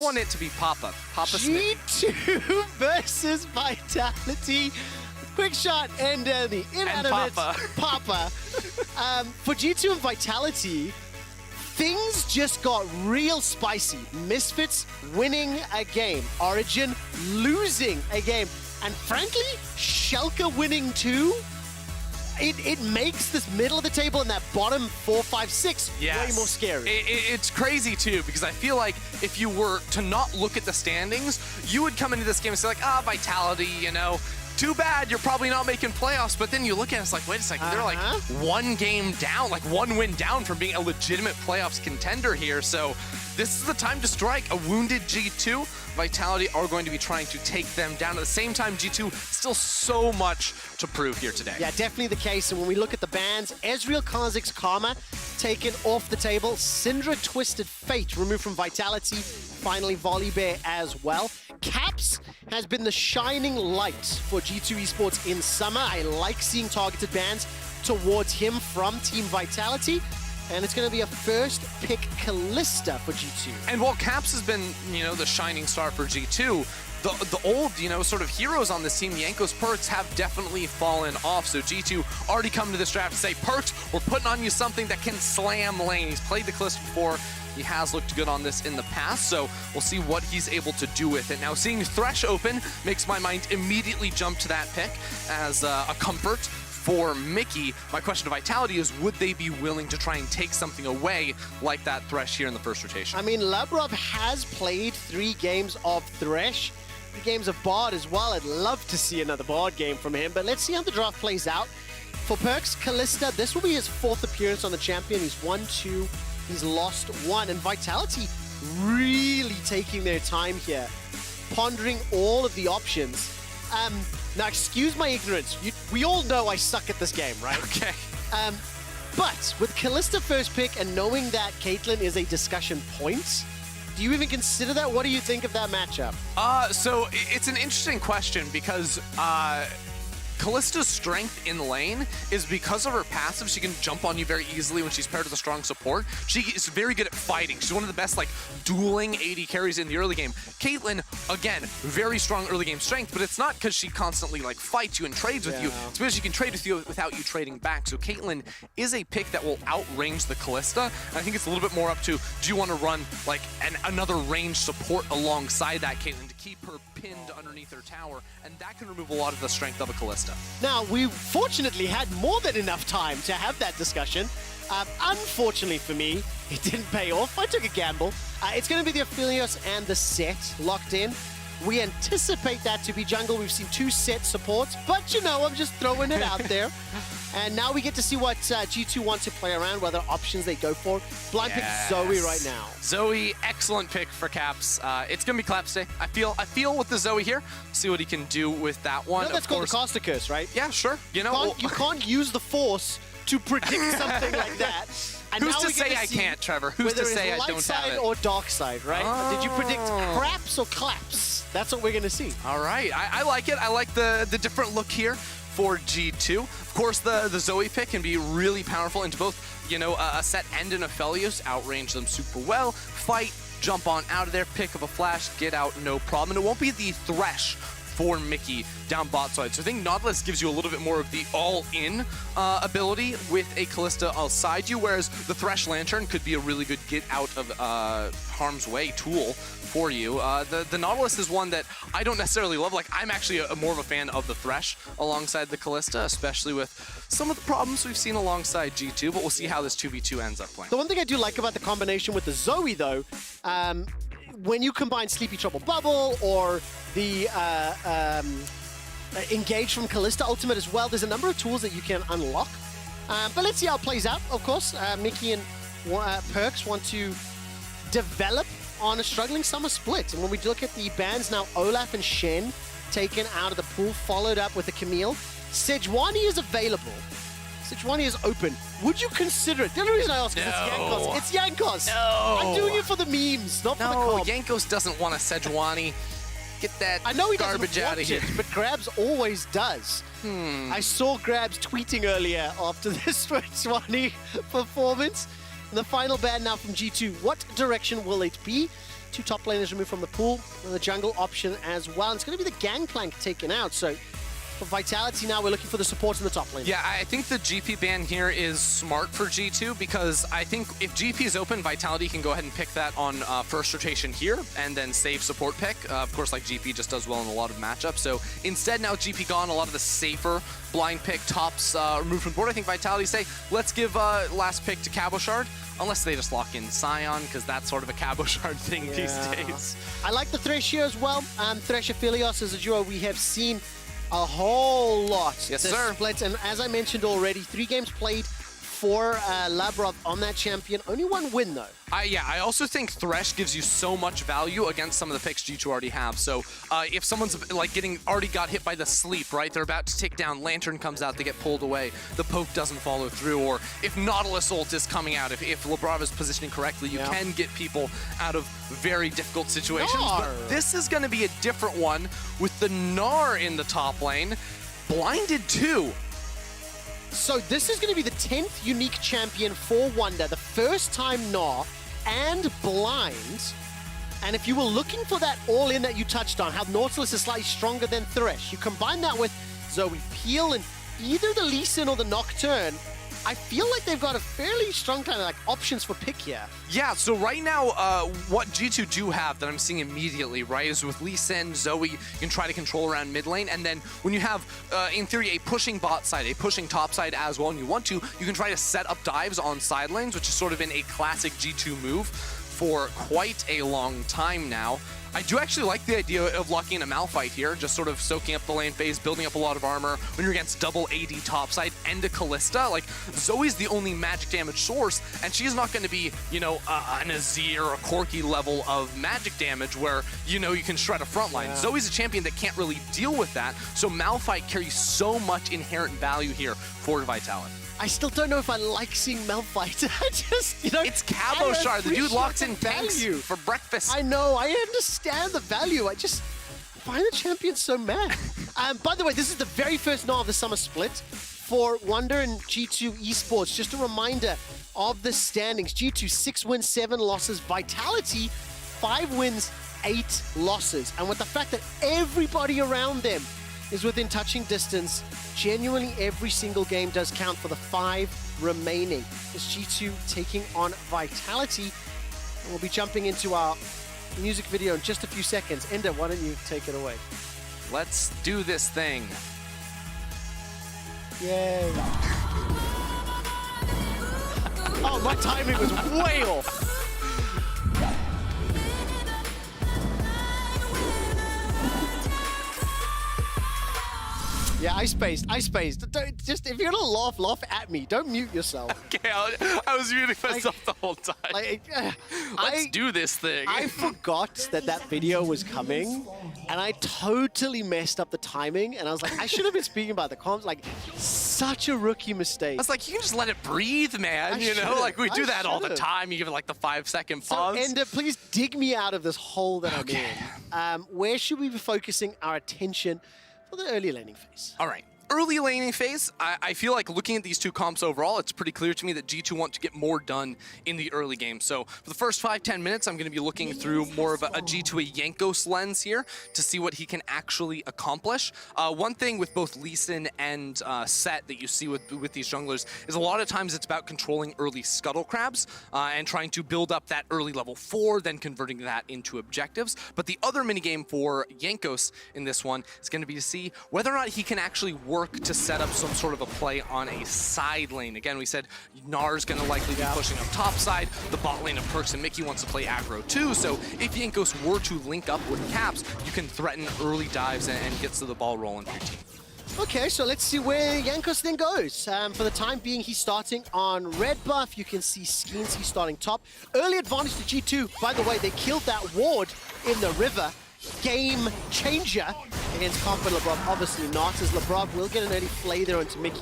want it to be Papa. Papa Smith. G2 versus Vitality. Quick shot and the inanimate Papa. For G2 and Vitality, things just got real spicy. Misfits winning a game. Origin losing a game. And frankly, Schalke winning too. It makes this middle of the table and that bottom 4, 5, 6 way more scary. It's crazy too, because I feel like if you were to not look at the standings, you would come into this game and say like, Vitality, you know, too bad you're probably not making playoffs. But then you look at it, it's like, wait a second, they're like one game down, like one win down from being a legitimate playoffs contender here. So this is the time to strike. A wounded G2. Vitality are going to be trying to take them down. At the same time, G2 still so much to prove here today. Yeah, definitely the case. And when we look at the bans, Ezreal Kazak's Karma taken off the table. Syndra Twisted Fate removed from Vitality. Finally, Volibear as well. Caps has been the shining light for G2 Esports in summer. I like seeing targeted bans towards him from Team Vitality. And it's going to be a first pick Kalista for G2. And while Caps has been, you know, the shining star for G2, the old, you know, sort of heroes on this team, Jankos, Perks, have definitely fallen off. So G2 already come to this draft to say, Perks, we're putting on you something that can slam lane. He's played the Kalista before. He has looked good on this in the past, so we'll see what he's able to do with it. Now, seeing Thresh open makes my mind immediately jump to that pick as a comfort for Mickey. My question to Vitality is, would they be willing to try and take something away like that Thresh here in the first rotation? I mean, Labrov has played 3 games of Thresh, 3 games of Bard as well. I'd love to see another Bard game from him, but let's see how the draft plays out. For Perks, Kalista, this will be his 4th appearance on the champion. He's won 2, he's lost 1, and Vitality really taking their time here, pondering all of the options. Now, excuse my ignorance. We all know I suck at this game, right? Okay. But with Kalista first pick and knowing that Caitlyn is a discussion point, do you even consider that? What do you think of that matchup? So it's an interesting question because Kalista's strength in lane is because of her passive. She can jump on you very easily when she's paired with a strong support. She is very good at fighting. She's one of the best like dueling AD carries in the early game. Caitlyn, again, very strong early game strength, but it's not because she constantly like fights you and trades with you. It's because she can trade with you without you trading back. So Caitlyn is a pick that will outrange the Kalista. And I think it's a little bit more up to, do you want to run like another range support alongside that Caitlyn to keep her pinned underneath her tower, and that can remove a lot of the strength of a Kalista. Now, we fortunately had more than enough time to have that discussion. Unfortunately for me, it didn't pay off. I took a gamble. It's going to be the Aphelios and the Set locked in. We anticipate that to be jungle. We've seen 2 Set supports, but you know, I'm just throwing it out there. And now we get to see what G2 want to play around, what other options they go for. Blind pick Zoe right now. Zoe, excellent pick for Caps. It's going to be Claps Day. I feel with the Zoe here. See what he can do with that one. No, that's called the Caster Curse, right? Yeah, sure. You know, you can't use the Force to predict something like that. And who's to say I can't, Trevor? Who's to say I don't have it? Light side or dark side, right? Did you predict craps or claps? That's what we're going to see. All right. I like it. I like the different look here for G2. Of course, the Zoe pick can be really powerful into both, you know, a Set and an Aphelios. Outrange them super well. Fight, jump on out of there, pick up a flash, get out, no problem. And it won't be the Thresh for Mickey down bot side. So I think Nautilus gives you a little bit more of the all-in ability with a Kalista outside you, whereas the Thresh Lantern could be a really good get out of harm's way tool for you. The Nautilus is one that I don't necessarily love. Like, I'm actually more of a fan of the Thresh alongside the Kalista, especially with some of the problems we've seen alongside G2, but we'll see how this 2v2 ends up playing. The one thing I do like about the combination with the Zoe, though, when you combine Sleepy Trouble Bubble or the Engage from Kalista Ultimate as well, there's a number of tools that you can unlock. But let's see how it plays out, of course. Mickey and Perks want to develop on a struggling summer split. And when we look at the bans now, Olaf and Shen taken out of the pool, followed up with a Camille. Sejuani is available. Sejuani is open. Would you consider it? The only reason I ask is it's Jankos. It's Jankos. No. I'm doing it for the memes, not for the comp. Jankos doesn't want a Sejuani. Get that I know he garbage out of here. But Grabs always does. I saw Grabs tweeting earlier after this Sejuani performance. And the final ban now from G2. What direction will it be? 2 top laners removed from the pool, and the jungle option as well. And it's going to be the Gangplank taken out, so for Vitality now, we're looking for the support in the top lane. Yeah, I think the GP ban here is smart for G2 because I think if GP is open, Vitality can go ahead and pick that on first rotation here and then save support pick. Of course, like GP just does well in a lot of matchups. So instead, now GP gone, a lot of the safer blind pick tops removed from the board. I think Vitality say, let's give last pick to Cabochard, unless they just lock in Scion, because that's sort of a Cabochard thing these days. I like the Thresh here as well. Thresh Aphelios is a duo we have seen a whole lot. Yes, sir. Splits, and as I mentioned already, 3 games played for Labrov on that champion. Only 1 win, though. Yeah, I also think Thresh gives you so much value against some of the picks G2 already have. So if someone's like already got hit by the sleep, right? They're about to take down, Lantern comes out, they get pulled away, the poke doesn't follow through, or if Nautilus ult is coming out, if Labrov is positioning correctly, you can get people out of very difficult situations. But this is going to be a different one with the Gnar in the top lane, blinded too. So this is going to be the 10th unique champion for Wonder, the first time Gnar and blind. And if you were looking for that all-in that you touched on, how Nautilus is slightly stronger than Thresh, you combine that with Zoe Peel and either the Lee Sin or the Nocturne, I feel like they've got a fairly strong kind of like options for pick here. Yeah, so right now, what G2 do have that I'm seeing immediately, right, is with Lee Sin, Zoe, you can try to control around mid lane, and then when you have, in theory, a pushing bot side, a pushing top side as well, and you want to, you can try to set up dives on side lanes, which has sort of been a classic G2 move for quite a long time now. I do actually like the idea of locking in a Malphite here, just sort of soaking up the lane phase, building up a lot of armor when you're against double AD topside and a Callista. Like, Zoe's the only magic damage source, and she's not going to be, you know, an Azir or a Corki level of magic damage where, you know, you can shred a front line. Zoe's a champion that can't really deal with that, so Malphite carries so much inherent value here for Vitality. I still don't know if I like seeing Malphite. I just, you know... It's Cabochard. The dude locks in tanks for breakfast. I know. I understand the value. I just find the champion so mad. By the way, this is the very first Gnar of the summer split for Wonder and G2 Esports. Just a reminder of the standings. G2, 6 wins, 7 losses. Vitality, 5 wins, 8 losses. And with the fact that everybody around them is within touching distance, genuinely every single game does count for the 5 remaining. It's G2 taking on Vitality. And we'll be jumping into our music video in just a few seconds. Ender, why don't you take it away? Let's do this thing. Yay. Oh, my timing was way off. Yeah, I spaced. Don't, just, if you're gonna laugh at me. Don't mute yourself. Okay, I was muting myself the whole time. Let's do this thing. I forgot that video was coming, and I totally messed up the timing, and I was like, I should have been speaking about the comms. Like, such a rookie mistake. I was like, you can just let it breathe, man. You know, like we do that all the time. You give it like the 5-second pause. So, Ender, please dig me out of this hole that I'm in. Where should we be focusing our attention for the early laning phase? All right. Early laning phase, I feel like looking at these two comps overall, it's pretty clear to me that G2 want to get more done in the early game. So for the first 5-10 minutes, I'm going to be looking through more of a G2 Jankos lens here to see what he can actually accomplish. One thing with both Lee Sin and Set that you see with these junglers is a lot of times it's about controlling early scuttle crabs and trying to build up that early level 4, then converting that into objectives. But the other minigame for Jankos in this one is going to be to see whether or not he can actually work to set up some sort of a play on a side lane. Again, we said Gnar's going to likely be pushing up top side. The bot lane of Perks and Mickey wants to play aggro too, so if Jankos were to link up with Caps, you can threaten early dives and get to the ball rolling for your team. Okay, so let's see where Jankos then goes. For the time being, he's starting on red buff. You can see Skeens, he's starting top. Early advantage to G2. By the way, they killed that ward in the river. Game changer against Comp and Labrov. Obviously not, as Labrov will get an early play there onto Mickey.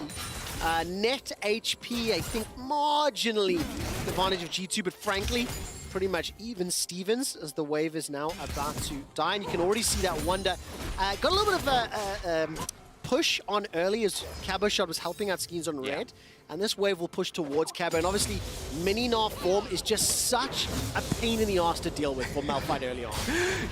Net HP, I think, marginally advantage of G2, but frankly, pretty much even Stevens, as the wave is now about to die. And you can already see that Wonder got a little bit of a push on early as Cabochard was helping out Skeens on red. and this wave will push towards Cabo. And obviously, mini-Gnar form is just such a pain in the ass to deal with for Malphite early on.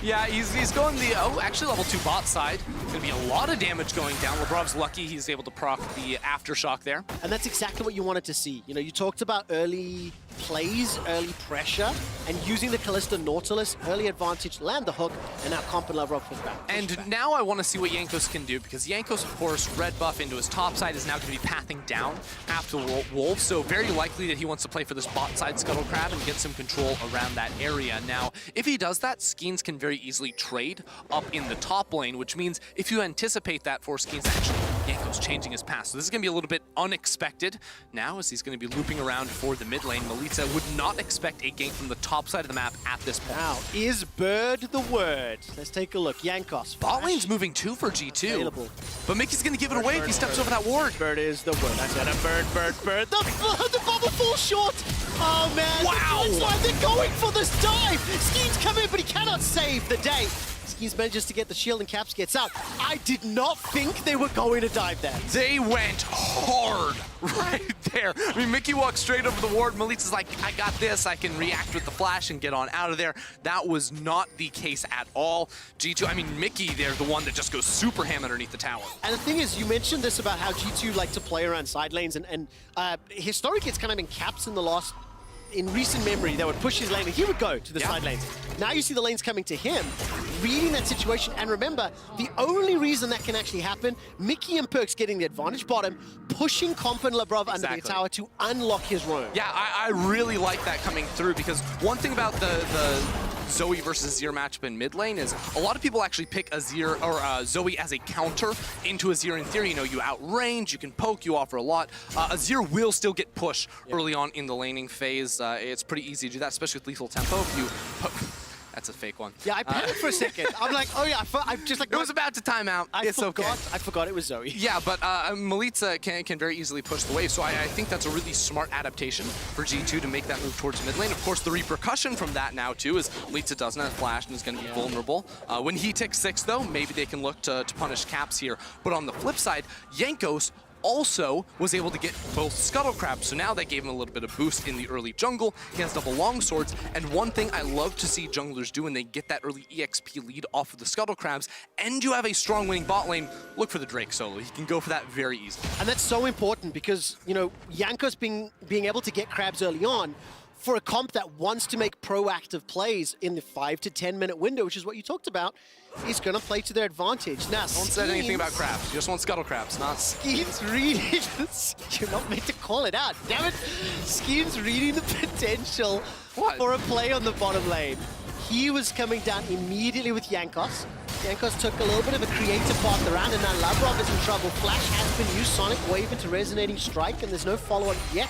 Yeah, he's going the, actually level 2 bot side. Going to be a lot of damage going down. Lebrov's lucky he's able to proc the Aftershock there. And that's exactly what you wanted to see. You know, you talked about early plays, early pressure, and using the Kalista Nautilus, early advantage, land the hook, and now Comp and Lavrov push back. And now I want to see what Jankos can do, because Jankos, of course, red buff into his top side is now going to be pathing down after the Wolves, so very likely that he wants to play for this bot side Scuttle Crab and get some control around that area. Now, if he does that, Skeens can very easily trade up in the top lane, which means if you anticipate that for Skeens, actually, Jankos changing his path. So this is going to be a little bit unexpected now, as he's going to be looping around for the mid lane. Melitza would not expect a gank from the top side of the map at this point. Now, is bird the word? Let's take a look. Jankos. Bot lane's moving 2 for G2. Available. But Mickey's going to give it away if he steps over that ward. Bird is the word. I said a bird. The bubble falls short. Oh, man. Wow. They're going for this dive. Skeens come in, but he cannot save the day. Skeens manages to get the shield and Caps gets out. I did not think they were going to dive there. They went hard right there. I mean, Mickey walks straight over the ward. Melitza's like, I got this. I can react with the flash and get on out of there. That was not the case at all. G2, I mean, Mickey, they're the one that just goes super ham underneath the tower. And the thing is, you mentioned this about how G2 like to play around side lanes, and historically it's kind of been Caps in recent memory, they would push his lane and he would go to the side lanes. Now you see the lanes coming to him, reading that situation, and remember, the only reason that can actually happen, Mickey and Perks getting the advantage bottom, pushing Comp and Lavrov under the tower to unlock his roam. Yeah, I really like that coming through, because one thing about the Zoe versus Azir matchup in mid lane is a lot of people actually pick Azir or Zoe as a counter into Azir. In theory, you know, you outrange, you can poke, you offer a lot. Azir will still get pushed early on in the laning phase. It's pretty easy to do that, especially with lethal tempo. If you that's a fake one. Yeah, I panicked for a second. I'm like, oh yeah, I just like... It was about to time out. It's okay. I forgot it was Zoe. Yeah, but Melitza can very easily push the wave, so I think that's a really smart adaptation for G2 to make that move towards mid lane. Of course, the repercussion from that now, too, is Melitza doesn't have flash and is going to be vulnerable. When he takes 6, though, maybe they can look to punish Caps here. But on the flip side, Jankos also was able to get both Scuttle Crabs, so now that gave him a little bit of boost in the early jungle. He has double longswords, and one thing I love to see junglers do when they get that early EXP lead off of the Scuttle Crabs, and you have a strong winning bot lane, look for the Drake solo. He can go for that very easily. And that's so important because, you know, Jankos being able to get crabs early on, for a comp that wants to make proactive plays in the 5 to 10 minute window, which is what you talked about, is going to play to their advantage. Now, Don't say anything about crabs. You just want Scuttle Crabs, not Skeens reading. You're not meant to call it out. Damn it. Skeens reading the potential for a play on the bottom lane. He was coming down immediately with Jankos. Jankos took a little bit of a creative path around, and now Lavrov is in trouble. Flash has been used. Sonic Wave into Resonating Strike, and there's no follow-up yet.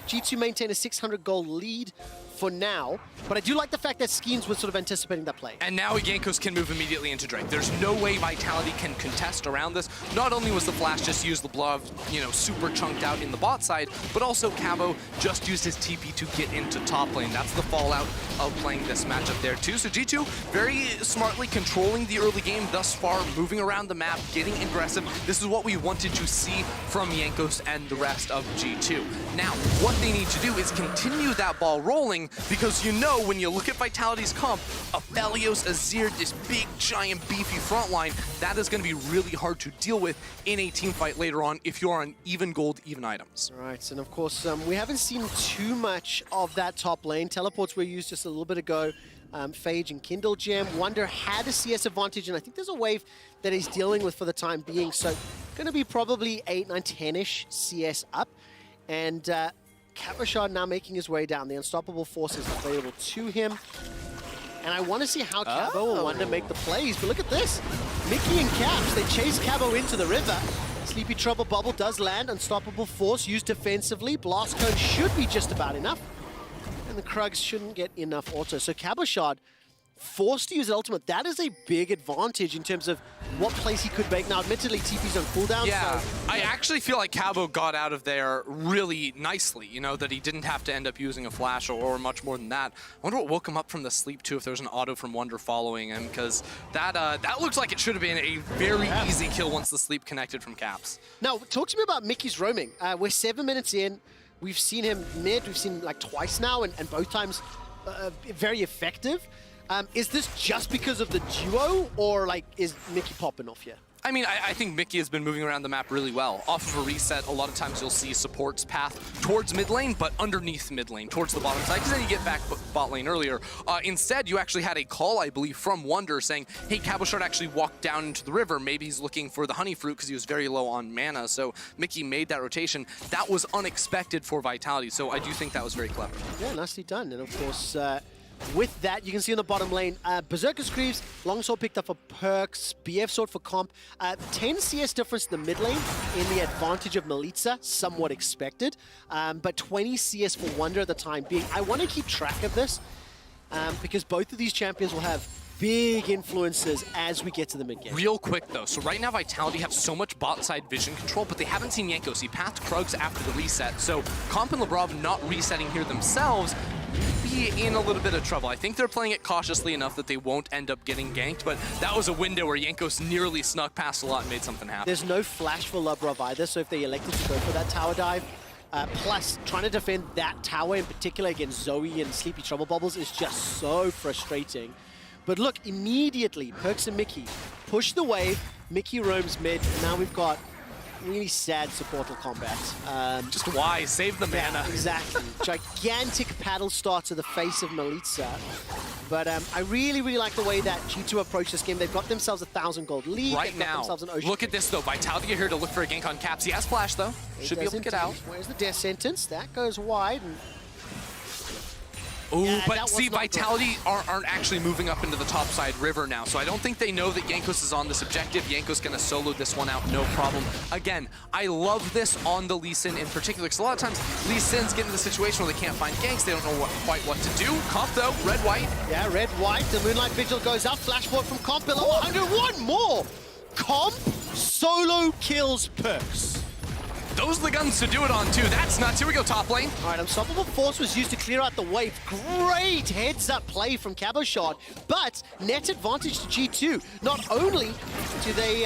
G2 maintain a 600 goal lead for now, but I do like the fact that Skeens was sort of anticipating that play. And now Jankos can move immediately into Drake. There's no way Vitality can contest around this. Not only was the flash just used Leblov, you know, super chunked out in the bot side, but also Cabo just used his TP to get into top lane. That's the fallout of playing this matchup there too. So G2 very smartly controlling the early game thus far, moving around the map, getting aggressive. This is what we wanted to see from Jankos and the rest of G2. Now, what they need to do is continue that ball rolling, because you know when you look at Vitality's comp, Aphelios, Azir, this big, giant, beefy front line, that is going to be really hard to deal with in a team fight later on if you're on even gold, even items. All right, and of course, we haven't seen too much of that top lane. Teleports were used just a little bit ago. Phage and Kindle Gem. Wonder had a CS advantage, and I think there's a wave that he's dealing with for the time being. So going to be probably 8, 9, 10-ish CS up. And Cavachard now making his way down. The unstoppable force is available to him. And I want to see how Cabo will want to make the plays. But look at this. Mickey and Caps, they chase Cabo into the river. Sleepy Trouble Bubble does land. Unstoppable force used defensively. Blast Cone should be just about enough. And the Krugs shouldn't get enough auto. So Cavachard forced to use an ultimate, that is a big advantage in terms of what plays he could make. Now, admittedly, TP's on cooldown, yeah, so... I actually feel like Cabo got out of there really nicely, you know, that he didn't have to end up using a flash or much more than that. I wonder what woke him up from the sleep, too, if there's an auto from Wonder following him, because that looks like it should have been a very easy kill once the sleep connected from Caps. Now, talk to me about Mickey's roaming. We're 7 minutes in. We've seen him mid. We've seen him like twice now, and both times very effective. Is this just because of the duo, or like is Mickey popping off here? I mean, I think Mickey has been moving around the map really well. Off of a reset, a lot of times you'll see support's path towards mid lane, but underneath mid lane, towards the bottom side, because then you get back bot lane earlier. Instead, you actually had a call, I believe, from Wonder saying, hey, Cabochard actually walked down into the river. Maybe he's looking for the honey fruit because he was very low on mana. So Mickey made that rotation. That was unexpected for Vitality, so I do think that was very clever. Yeah, nicely done. And of course, with that, you can see on the bottom lane, Berserker Screeves, Longsword picked up for Perks, BF Sword for comp. 10 CS difference in the mid lane in the advantage of Melitza, somewhat expected. But 20 CS for Wonder at the time being. I want to keep track of this because both of these champions will have big influences as we get to the mid game. Real quick though, so right now Vitality have so much bot side vision control, but they haven't seen Jankos. He pathed Krugs after the reset, so Comp and Lebrov not resetting here themselves be in a little bit of trouble. I think they're playing it cautiously enough that they won't end up getting ganked, but that was a window where Jankos nearly snuck past a lot and made something happen. There's no flash for Lebrov either, so if they elected to go for that tower dive, plus trying to defend that tower in particular against Zoe and Sleepy Trouble Bubbles is just so frustrating. But look, immediately, Perks and Mickey push the wave, Mickey roams mid, and now we've got really sad supportal combat. Just why? Save the mana. Yeah, exactly. Gigantic paddle start to the face of Melitza. But I really, really like the way that G2 approached this game. They've got themselves a 1,000 gold lead. Right now, look at this though. Vitality are here to look for a gank on Caps. He has flash though. Should be able to get out. Where's the death sentence? That goes wide. And ooh, yeah, but see, Vitality aren't actually moving up into the top side river now, so I don't think they know that Jankos is on this objective. Jankos gonna solo this one out, no problem. Again, I love this on the Lee Sin in particular, because a lot of times Lee Sins get into the situation where they can't find ganks, they don't know quite what to do. Comp though, red-white. Yeah, red-white, the Moonlight Vigil goes up, flashboard from Comp below 101 more! Comp solo kills Perks. Those are the guns to do it on, too. That's nuts. Here we go, top lane. All right, Unstoppable Force was used to clear out the wave. Great heads-up play from Cabochard, but net advantage to G2. Not only do they,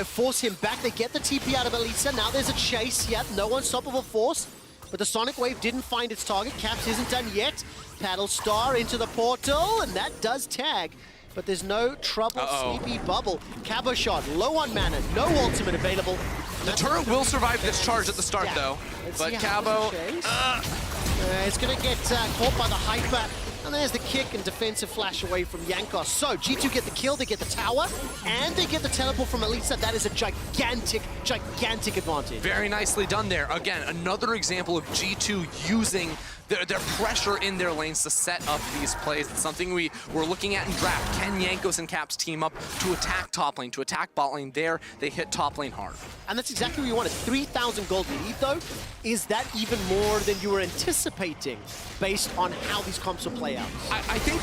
force him back, they get the TP out of Elisa. Now there's a chase. Yep, no Unstoppable Force, but the Sonic Wave didn't find its target. Caps isn't done yet. Paddle Star into the portal, and that does tag. But there's no trouble. Sleepy Bubble. Cabochard, low on mana, no ultimate available. The turret will survive this charge at the start, though. But Cabo... it's going to get caught by the Hyper. And there's the kick and defensive flash away from Jankos. So G2 get the kill, they get the tower, and they get the teleport from Elisa. That is a gigantic, gigantic advantage. Very nicely done there. Again, another example of G2 using their pressure in their lanes to set up these plays. It's something we're looking at in draft. Can Jankos and Caps team up to attack top lane, to attack bot lane? There, they hit top lane hard. And that's exactly what you wanted. 3,000 gold lead, though. Is that even more than you were anticipating based on how these comps will play out? I think,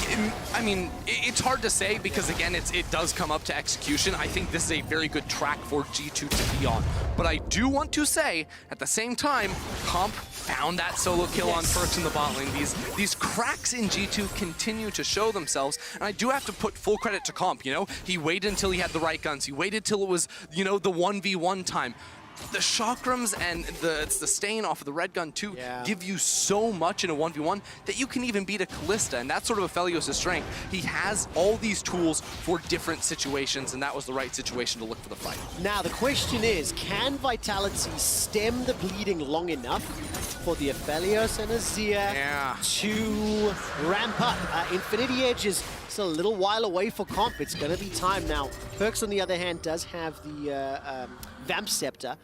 it's hard to say because, again, it does come up to execution. I think this is a very good track for G2 to be on. But I do want to say, at the same time, Comp found that solo kill on Perks in the bot lane. These cracks in G2 continue to show themselves, and I do have to put full credit to Comp, He waited until he had the right guns. He waited till it was, the 1v1 time. The chakrams and the stain off of the red gun too give you so much in a 1v1 that you can even beat a Callista, and that's sort of Aphelios' strength. He has all these tools for different situations, and that was the right situation to look for the fight. Now the question is, can Vitality stem the bleeding long enough for the Aphelios and Azir to ramp up? Infinity Edge is still a little while away for Comp. It's going to be time now. Perks, on the other hand, does have the Vamp Scepter,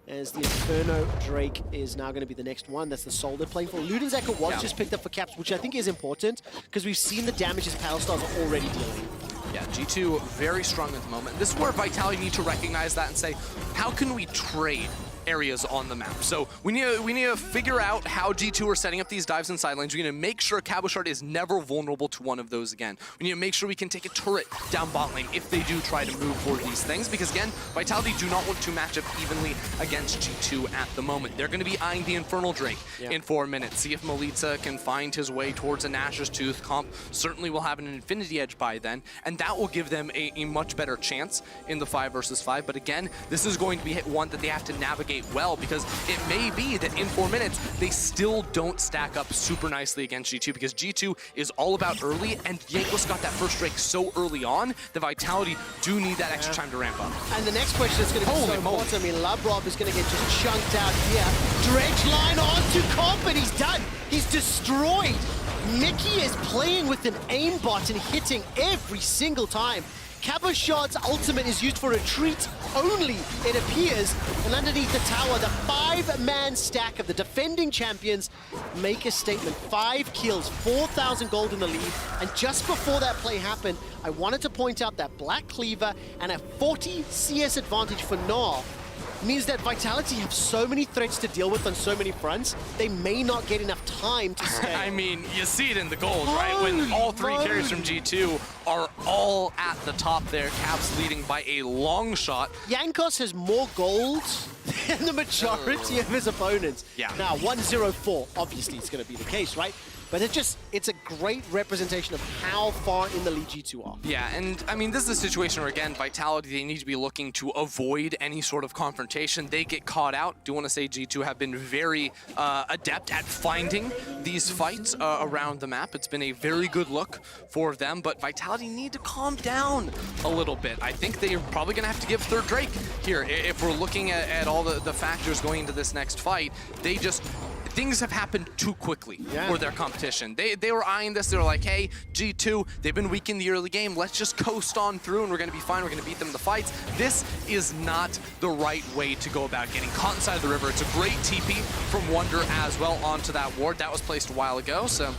as the Inferno Drake is now going to be the next one. That's the soul they're playing for. Luden's Echo was just picked up for Caps, which I think is important, because we've seen the damage his Paddle Stars are already dealing. Yeah, G2 very strong at the moment. This is where Vitality need to recognize that and say, how can we trade areas on the map. So we need to figure out how G2 are setting up these dives and side lanes. We need to make sure Cabochard is never vulnerable to one of those again. We need to make sure we can take a turret down bot lane if they do try to move for these things, because again, Vitality do not want to match up evenly against G2 at the moment. They're going to be eyeing the Infernal Drake in 4 minutes. See if Melitza can find his way towards a Nash's Tooth. Comp certainly will have an Infinity Edge by then, and that will give them a much better chance in the 5 versus 5. But again, this is going to be one that they have to navigate well, because it may be that in 4 minutes, they still don't stack up super nicely against G2, because G2 is all about early, and Jankos got that first Drake so early on that Vitality do need that extra time to ramp up. And the next question is going to be so important. I mean, Labrov is going to get just chunked out here. Dredge line on to Comp, and he's done. He's destroyed. Mickey is playing with an aimbot and hitting every single time. Cabochard's ultimate is used for retreat only, it appears. And underneath the tower, the 5-man stack of the defending champions make a statement. 5 kills, 4,000 gold in the lead. And just before that play happened, I wanted to point out that Black Cleaver and a 40 CS advantage for Gnar means that Vitality have so many threats to deal with on so many fronts, they may not get enough time to stay. I mean, you see it in the gold, right? When all 3 carries from G2 are all at the top there, Caps leading by a long shot. Jankos has more gold than the majority of his opponents. Yeah. Now, 1-0-4, obviously it's going to be the case, right? But it's a great representation of how far in the lead G2 are. Yeah, and I mean, this is a situation where, again, Vitality, they need to be looking to avoid any sort of confrontation. They get caught out. Do want to say G2 have been very adept at finding these fights around the map. It's been a very good look for them, but Vitality need to calm down a little bit. I think they're probably going to have to give third Drake here. If we're looking at all the factors going into this next fight, things have happened too quickly for their competition. They were eyeing this. They were like, hey, G2, they've been weak in the early game. Let's just coast on through and we're going to be fine. We're going to beat them in the fights. This is not the right way to go about getting caught inside of the river. It's a great TP from Wonder as well onto that ward. That was placed a while ago, so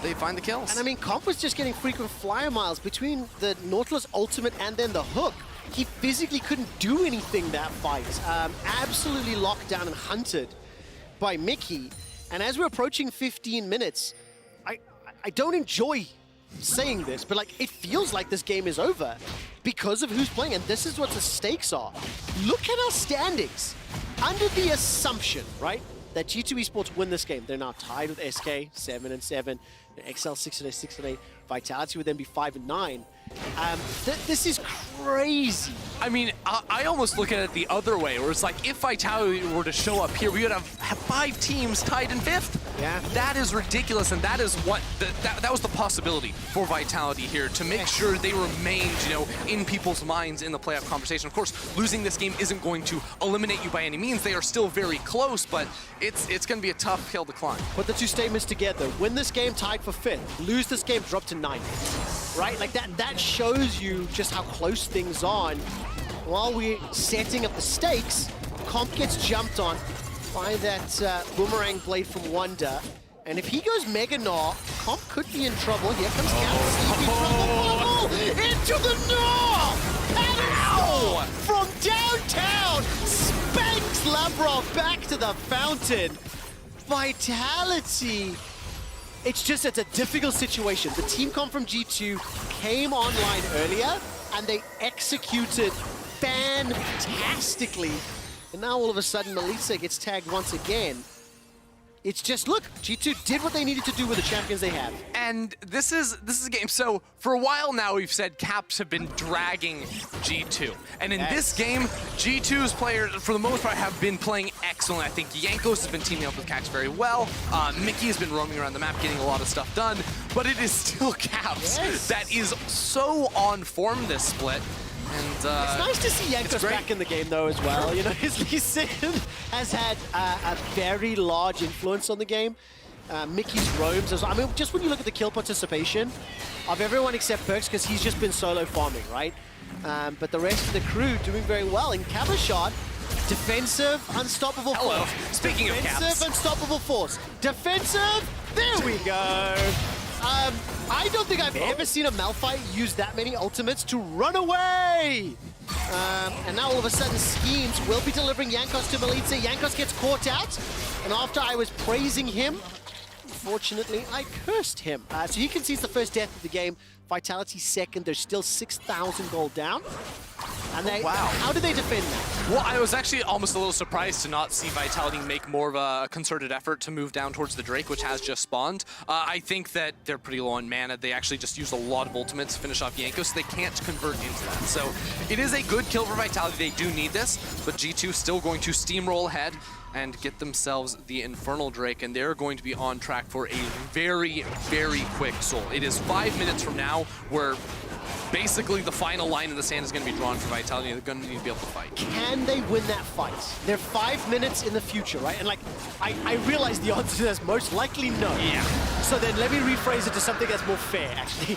they find the kills. And I mean, Comp was just getting frequent flyer miles between the Nautilus ultimate and then the hook. He physically couldn't do anything that fight. Absolutely locked down and hunted by Mickey. And as we're approaching 15 minutes, I don't enjoy saying this, but like, it feels like this game is over because of who's playing, and this is what the stakes are. Look at our standings. Under the assumption, right, that G2 Esports win this game, they're now tied with SK, 7-7, XL 6-8, Vitality would then be 5-9. This is crazy. I mean, I almost look at it the other way, where it's like, if Vitality were to show up here, we would have 5 teams tied in 5th. Yeah. That is ridiculous, and that is what that was the possibility for Vitality here, to make sure they remained, in people's minds in the playoff conversation. Of course, losing this game isn't going to eliminate you by any means. They are still very close, but it's going to be a tough hill to climb. Put the two statements together. Win this game, tied for 5th. Lose this game, drop to 9th. Right? Like that shows you just how close things are. And while we're setting up the stakes, Comp gets jumped on by that boomerang blade from Wonder. And if he goes Mega Gnar, Comp could be in trouble. Here comes Cat. Into the Gnar! Ow! From downtown, spanks Labrov back to the fountain. Vitality. It's a difficult situation. The team comp from G2 came online earlier, and they executed fantastically. And now all of a sudden, Melitza gets tagged once again. It's just, look, G2 did what they needed to do with the champions they have. And this is a game. So for a while now, we've said Caps have been dragging G2. And in this game, G2's players, for the most part, have been playing excellent. I think Jankos has been teaming up with Cax very well. Mickey has been roaming around the map, getting a lot of stuff done. But it is still Caps that is so on form this split. And, it's nice to see Jankos back in the game, though, as well. His Lee Sin has had a very large influence on the game. Mickey's roams as well. I mean, just when you look at the kill participation of everyone except Perks, because he's just been solo farming, right? But the rest of the crew doing very well. In Cabochard, defensive, unstoppable force. Speaking of Caps. Defensive, unstoppable force. Defensive, there we go. I don't think I've ever seen a Malphite use that many ultimates to run away And now all of a sudden, Schemes will be delivering Jankos to Melitza. Jankos gets caught out, and after I was praising him, unfortunately, I cursed him. So he concedes the first death of the game. Vitality second. There's still 6,000 gold down. And they, wow. How do they defend that? Well, I was actually almost a little surprised to not see Vitality make more of a concerted effort to move down towards the Drake, which has just spawned. I think that they're pretty low on mana. They actually just used a lot of ultimates to finish off Jankos, so they can't convert into that. So it is a good kill for Vitality. They do need this, but G2 still going to steamroll ahead and get themselves the Infernal Drake, and they're going to be on track for a very, very quick soul. It is 5 minutes from now where basically the final line in the sand is going to be drawn for Vitality. They're going to need to be able to fight. Can they win that fight? They're 5 minutes in the future, right? And like, I realize the answer to that is most likely no. Yeah. So then let me rephrase it to something that's more fair, actually.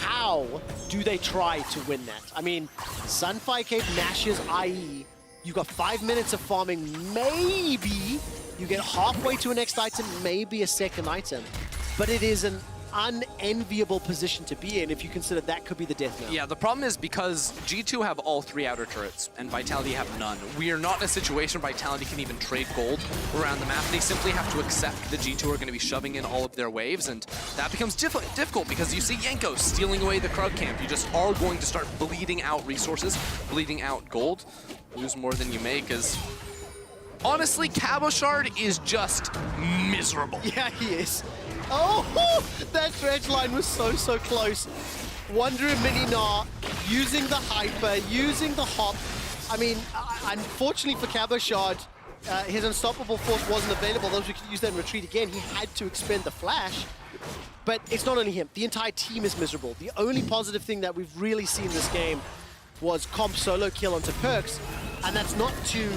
How do they try to win that? I mean, Sunfire Cape Nash's IE, you got 5 minutes of farming, maybe you get halfway to a next item, maybe a second item. But it is an unenviable position to be in if you consider that could be the death knell. Yeah, the problem is because G2 have all 3 outer turrets and Vitality have none. We are not in a situation where Vitality can even trade gold around the map. They simply have to accept that G2 are going to be shoving in all of their waves, and that becomes difficult because you see Jankos stealing away the Krug camp. You just are going to start bleeding out resources, bleeding out gold. Lose more than you make is... Honestly, Cabochard is just miserable. Yeah, he is. Oh, that dredge line was so close. Wonder and Mini-Gnar using the hyper, using the hop. I mean, unfortunately for Cabochard, his unstoppable force wasn't available. Those who could use that and retreat again, he had to expend the flash. But it's not only him. The entire team is miserable. The only positive thing that we've really seen this game was Comp solo kill onto Perks, and that's not to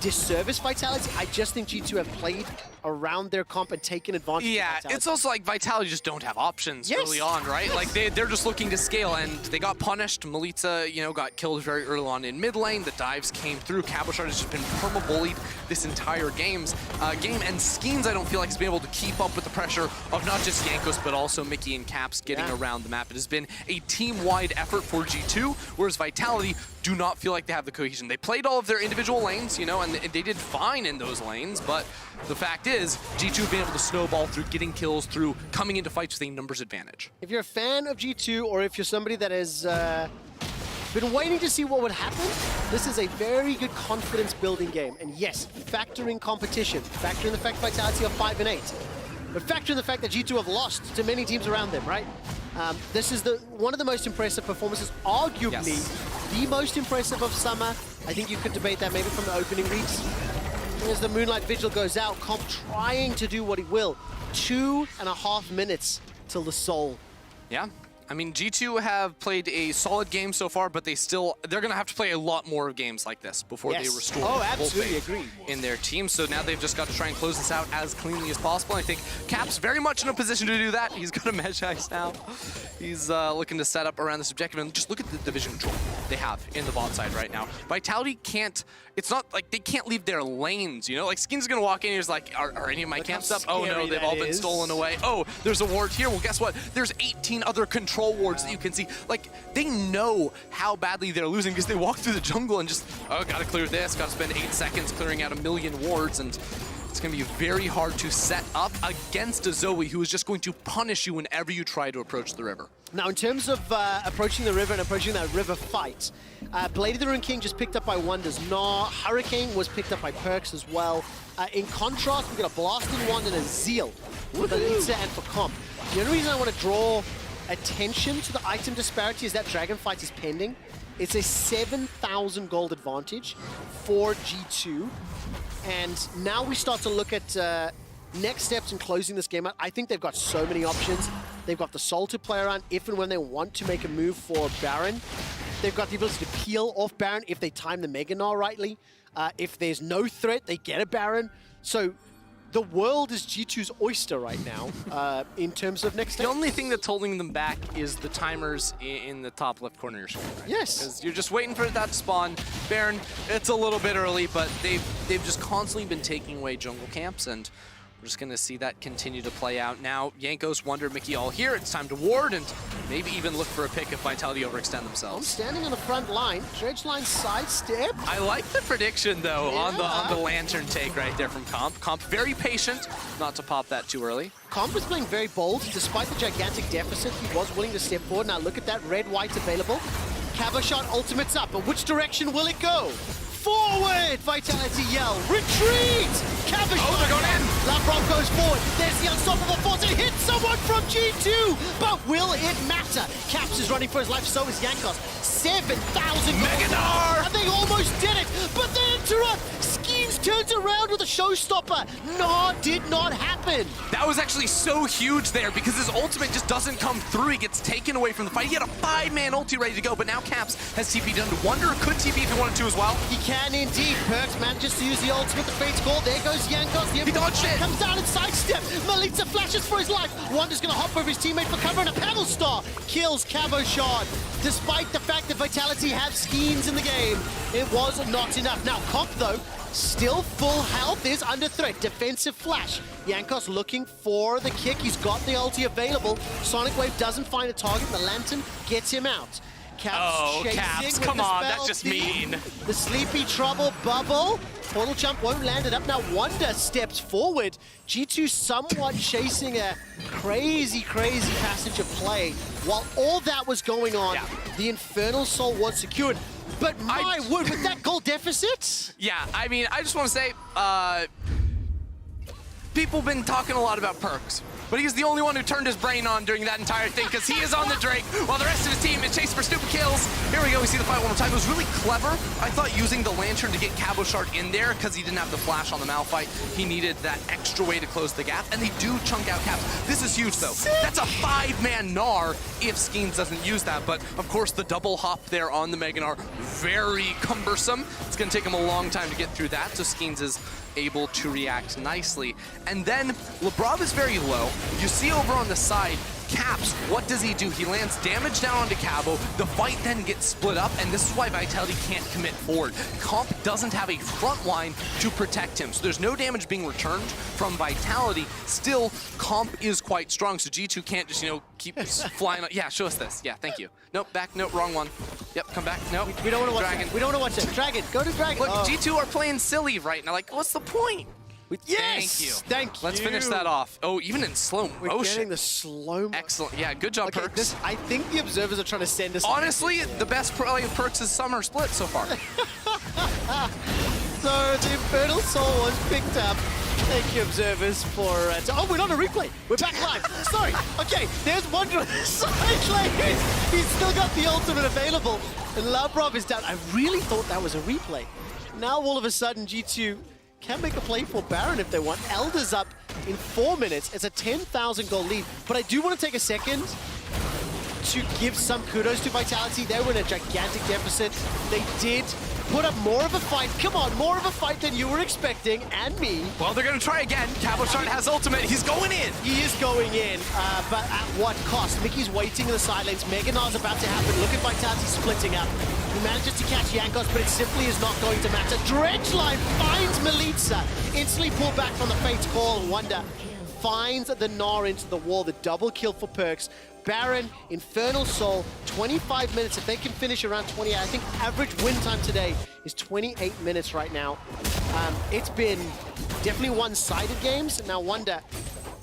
disservice Vitality. I just think G2 have played around their comp and taken advantage of Vitality. It's also like Vitality just don't have options early on, right? Like they're just looking to scale, and they got punished. Melitza, you know, got killed very early on in mid lane. The dives came through. Cabochard has just been perma-bullied this entire game, and Schemes, I don't feel like, has been able to keep up with the pressure of not just Jankos, but also Mickey and Caps getting around the map. It has been a team-wide effort for G2, whereas Vitality do not feel like they have the cohesion. They played all of their individual lanes, you know, and they did fine in those lanes, but the fact is, G2 have been able to snowball through getting kills, through coming into fights with a numbers advantage. If you're a fan of G2, or if you're somebody that has been waiting to see what would happen, this is a very good confidence-building game. And yes, factor in competition, factor in the fact Vitality are 5 and 8, but factor in the fact that G2 have lost to many teams around them, right? This is one of the most impressive performances, arguably the most impressive of summer. I think you could debate that maybe from the opening weeks. As the Moonlight Vigil goes out, Comp trying to do what he will. 2.5 minutes till the soul. Yeah. I mean, G2 have played a solid game so far, but they're going to have to play a lot more games like this before they restore full faith in their team. So now they've just got to try and close this out as cleanly as possible. I think Cap's very much in a position to do that. He's got a Mesh Ice now. He's looking to set up around this objective, and just look at the division control they have in the bot side right now. Vitality can't, it's not like they can't leave their lanes, you know? Like, Skin's gonna walk in, he's like, are any of my camps up? Oh no, they've all been stolen away. Oh, there's a ward here. Well, guess what? There's 18 other control wards that you can see. Like, they know how badly they're losing because they walk through the jungle and just, oh, gotta clear this, gotta spend 8 seconds clearing out 1 million wards, and it's going to be very hard to set up against a Zoe who is just going to punish you whenever you try to approach the river. Now, in terms of approaching the river and approaching that river fight, Blade of the Rune King just picked up by Wonders. Gnar, Hurricane was picked up by Perks as well. In contrast, we've got a Blasting Wand and a Zeal for Melitza and for Comp. The only reason I want to draw attention to the item disparity is that Dragon Fight is pending. It's a 7,000 gold advantage for G2. And now we start to look at next steps in closing this game out. I think they've got so many options. They've got the Soul to play around if and when they want to make a move for Baron. They've got the ability to peel off Baron if they time the Mega Gnar rightly. If there's no threat, they get a Baron. So the world is G2's oyster right now in terms of next steps. The only thing that's holding them back is the timers in the top left corner of your screen. Right? Yes. Because you're just waiting for that to spawn. Baron, it's a little bit early, but they've just constantly been taking away jungle camps, and We're just going to see that continue to play out. Now, Jankos, Wonder, Mickey all here. It's time to ward and maybe even look for a pick if Vitality overextend I'm themselves. standing on the front line. Dredge line sidestep. I like the prediction, though, Yeah. on the Lantern take right there from Comp. Comp very patient not to pop that too early. Comp was playing very bold. Despite the gigantic deficit, he was willing to step forward. Now look at that red, white available. Cabo shot, ultimate's up, but which direction will it go? Forward! Vitality yell. Retreat! Cabo shot. They're going in. Lavrov goes forward. There's the unstoppable force. It hits someone from G2, but will it matter? Caps is running for his life, so is Jankos. 7,000 Meganar! and they almost did it, but the interrupt! Schemes turns around with a showstopper. No, did not happen. That was actually so huge there because his ultimate just doesn't come through. He gets taken away from the fight. He had a 5-man ulti ready to go, but now Caps has TP done to Wonder. Could TP if he wanted to as well. He can indeed. Perks manages to use the ultimate. The Fate's call. There goes Jankos. The He dodged it. comes down and sidestep. Melitza flashes for his life. Wonder's going to hop over his teammate for cover, and a Paddle Star kills Cabo Shard. Despite the fact that Vitality have schemes in the game, it was not enough. Now, Comp, though, still full health, is under threat. Defensive flash. Jankos looking for the kick. He's got the ulti available. Sonic Wave doesn't find a target. The Lantern gets him out. Caps Oh, chasing Caps, with come the on, spell that's just thief. mean. The Sleepy Trouble bubble. Portal jump won't land it up. Now Wonder steps forward. G2 somewhat chasing a crazy passage of play. While all that was going on, the Infernal Soul was secured. But my word, with that goal deficit? Yeah, I mean, I just want to say, people have been talking a lot about Perks, but he's the only one who turned his brain on during that entire thing because he is on the Drake while the rest of his team is chasing for stupid kills. Here we go, we see the fight one more time. It was really clever. I thought using the Lantern to get Cabo Shard in there because he didn't have the flash on the Malphite. He needed that extra way to close the gap, and they do chunk out Caps. This is huge, though. That's a 5-man Gnar if Skeens doesn't use that, but of course the double hop there on the Mega Gnar, very cumbersome. It's going to take him a long time to get through that, so Skeens is able to react nicely. And then Labrov is very low. You see over on the side, Caps, what does he do? He lands damage down onto Cabo. The fight then gets split up, and this is why Vitality can't commit forward. Comp doesn't have a front line to protect him, so there's no damage being returned from Vitality. Still, Comp is quite strong, so G2 can't just, keep flying. Yeah, show us this. Yeah, thank you. Nope, back. Nope, wrong one. Yep, come back. Nope. We don't want to watch Dragon. that. We don't want to watch that. Dragon, go to Dragon. Look, G2 are playing silly right now. Like, what's the point? Yes! Thank you. Thank you. Let's finish that off. Oh, even in slow We're motion. getting the slow motion. Excellent. Yeah, good job, Perks. I think the observers are trying to send us. Honestly, the best play of Perks' summer split so far. So the Infernal Soul was picked up. Thank you, observers, for... oh, we're not a replay. We're back live. Sorry. Okay, there's Wonder on the side lane. He's still got the ultimate available. And Lavrov is down. I really thought that was a replay. Now, all of a sudden, G2 can make a play for Baron if they want. Elder's up in 4 minutes. It's a 10,000 goal lead. But I do want to take a second to give some kudos to Vitality. They were in a gigantic deficit. They did put up more of a fight. Come on, more of a fight than you were expecting, and me. Well, they're going to try again. Cabo Shard has ultimate. He's going in. He is going in, but at what cost? Mickey's waiting in the side lanes. Mega Gnar's about to happen. Look at Vitality splitting up. He manages to catch Jankos, but it simply is not going to matter. Dredge line finds Melitza. Instantly pulled back from the Fate's call. Wonder finds the Gnar into the wall. The double kill for Perks. Baron, Infernal Soul, 25 minutes. If they can finish around 28, I think average win time today is 28 minutes right now. It's been definitely one-sided games. Now Wonder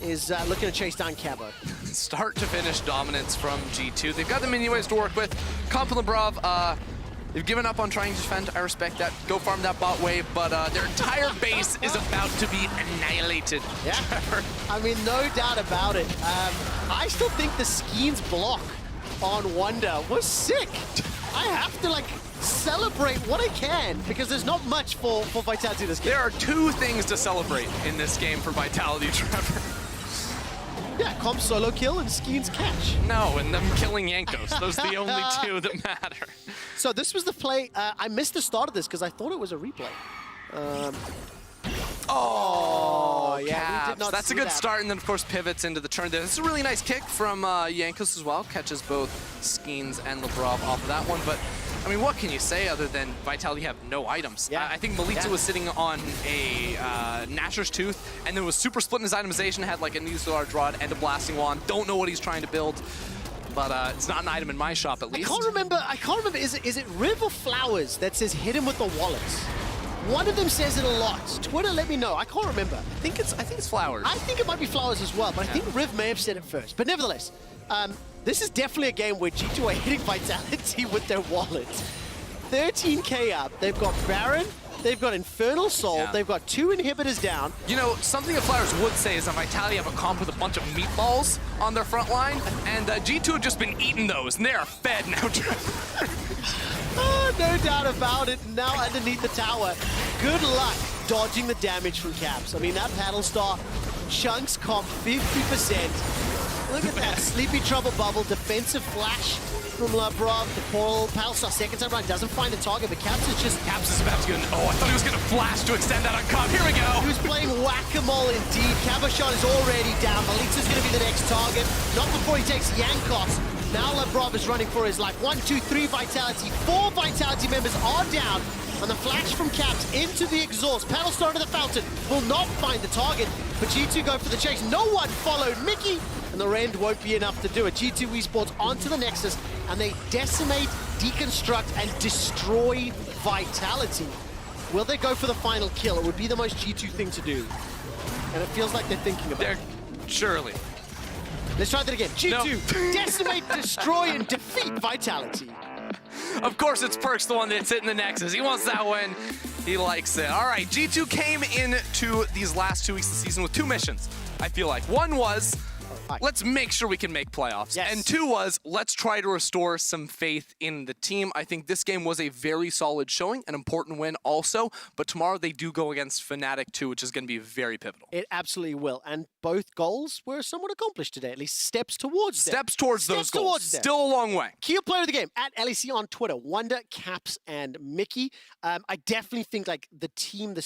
is looking to chase down Cabo. Start to finish dominance from G2. They've got the mini waves to work with. Comp and Labrov, they've given up on trying to defend. I respect that. Go farm that bot wave, but their entire base is about to be annihilated. Yeah, I mean, no doubt about it. I still think the Skeens block on Wonder was sick. I have to, celebrate what I can, because there's not much for Vitality this game. There are 2 things to celebrate in this game for Vitality, Trevor. Yeah, Comp solo kill and Skeens catch. No, and them killing Jankos. Those are the only 2 that matter. So this was the play. I missed the start of this because I thought it was a replay. Oh, yeah, we did not That's see a good that. start, and then, of course, pivots into the turn there. This is a really nice kick from Yankos as well. Catches both Skeens and Labrov off of that one, but I mean, what can you say other than Vitality have no items? Yeah. I think Melitza was sitting on a Gnasher's Tooth, and then was super split in his itemization, had like a Nuclear Rod and a Blasting Wand. Don't know what he's trying to build, but it's not an item in my shop at least. I can't remember, is it Riv or Flowers that says hit him with the wallet? One of them says it a lot. Twitter, let me know. I can't remember. I think it's Flowers. I think it might be Flowers as well, but I think Riv may have said it first. But nevertheless, this is definitely a game where G2 are hitting Vitality with their wallet. 13k up. They've got Baron. They've got Infernal Soul. Yeah. They've got 2 inhibitors down. You know, something that Flowers would say is that Vitality have a comp with a bunch of meatballs on their front line, and G2 have just been eating those, and they are fed now. Oh, no doubt about it. Now underneath the tower. Good luck dodging the damage from Caps. I mean, that Paddle Star chunks comp 50%. Look at that. Sleepy Trouble Bubble. Defensive flash from Labrov. The Paddle Star second time around doesn't find the target, but Caps is just... Caps is about to get oh, I thought he was going to flash to extend that on comp. Here we go. He was playing whack-a-mole indeed. Cabochon is already down. Melitza's going to be the next target. Not before he takes Yankos. Now Labrov is running for his life. 1, 2, 3 Vitality. 4 Vitality members are down. And the flash from Caps into the exhaust. Paddle Star to the fountain. Will not find the target. But G2 go for the chase. No one followed Mickey. And the rend won't be enough to do it. G2 Esports onto the Nexus. And they decimate, deconstruct, and destroy Vitality. Will they go for the final kill? It would be the most G2 thing to do. And it feels like they're thinking about it. Surely. Let's try that again. G2, decimate, destroy, and defeat Vitality. Of course, it's Perks, the one that's hitting the Nexus. He wants that win. He likes it. All right, G2 came into these last 2 weeks of the season with 2 missions, I feel like. One was, let's make sure we can make playoffs. Yes. And 2 was, let's try to restore some faith in the team. I think this game was a very solid showing, an important win also. But tomorrow they do go against Fnatic 2, which is going to be very pivotal. It absolutely will. And both goals were somewhat accomplished today, at least steps towards them. Steps towards those goals. Towards them. Still a long way. Key player of the game, at LEC on Twitter, Wonder, Caps, and Mickey. I definitely think like the team, the